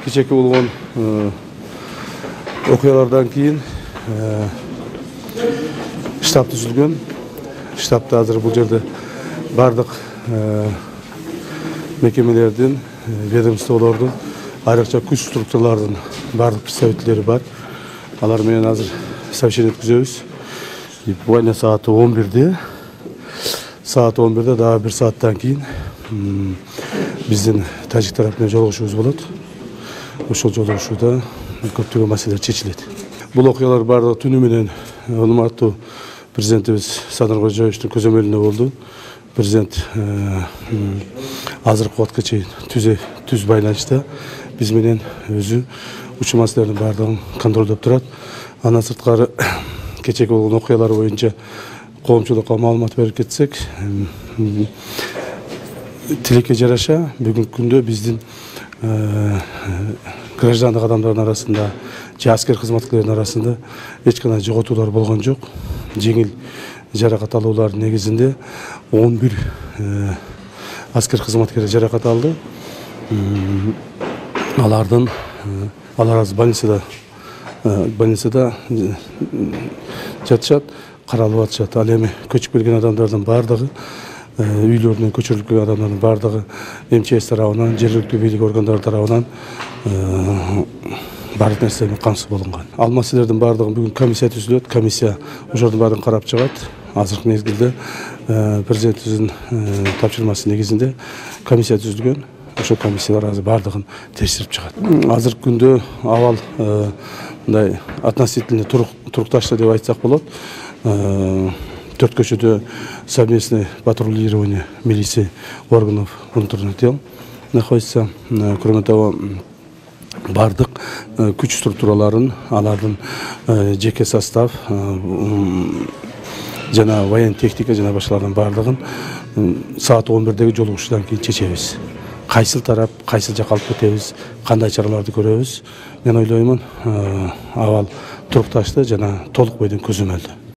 Kecheki болгон окуялардан кийин штаб түзүлгөн. Штабта азыр бул жерде бардык мекемелердин, ведомстволордун, айрыкча күч структуралардын бардык представителери бар. Алар менен азыр совещание өткүзөбүз. Буквально саат 11-де. Саат 11-де дагы бир сааттан кийин биздин тажик тарап менен жолугушуубуз болот. Ошол жолугушууда көптөгөн маселелер чечилет. Бул окуялар бардыгы түнү менен урматтуу президентибиз Садыр Кожоевичтин көзөмөлүндө болду. Президент азыркы убакытка чейин түз байланышта биз менен өзү ушул маселелердин бардыгын контролдоп турат. Андан сырткары кечеки болгон окуялар боюнча коомчулукка маалымат берип кетсек, тилекке жараша бүгүнкү күндө биздин граждандык адамдардын арасында, аскер кызматкерлердин арасында эч кандай жоготуулар болгон жок. Жеңил жаракат алуулардын негизинде 11 аскер кызматкери жаракат алды. Алар азыр больницада жатышат, каралып атышат. Ал эми көчүп келген адамдардын бардыгы, үйлөрүнөн көчүрүлүп келген адамдардын бардыгы МЧС тарабынан, жергиликтүү бийлик органдары тарабынан бардык нерсе камсыз болгон. Ал маселелердин бардыгын бүгүн комиссия түзүлөт. Комиссия ошолордун баарын карап чыгат. Азыркы мезгилде президентибиздин тапшырмасы негизинде комиссия түзүлгөн. Ошол комиссиялар азыр бардыгын текшерип чыгат. Азыркы күндө абал мындай относительно турукташты деп айтсак болот. 4 көчөдө совместное патрулирование милиции органов внутренних дел находится. Кроме того, бардык күч структураларын, алардын жеке состав, жана воен техника жана башкалардын бардыгын саат 11-деги жолугушуудан кийин чечебиз. Кайсыл тарап, кайсыл жака алып кетебиз, кандай чараларды көрөбүз. Мен ойлоймун, абал турукташты жана толук бойдон көзөмөлдүү.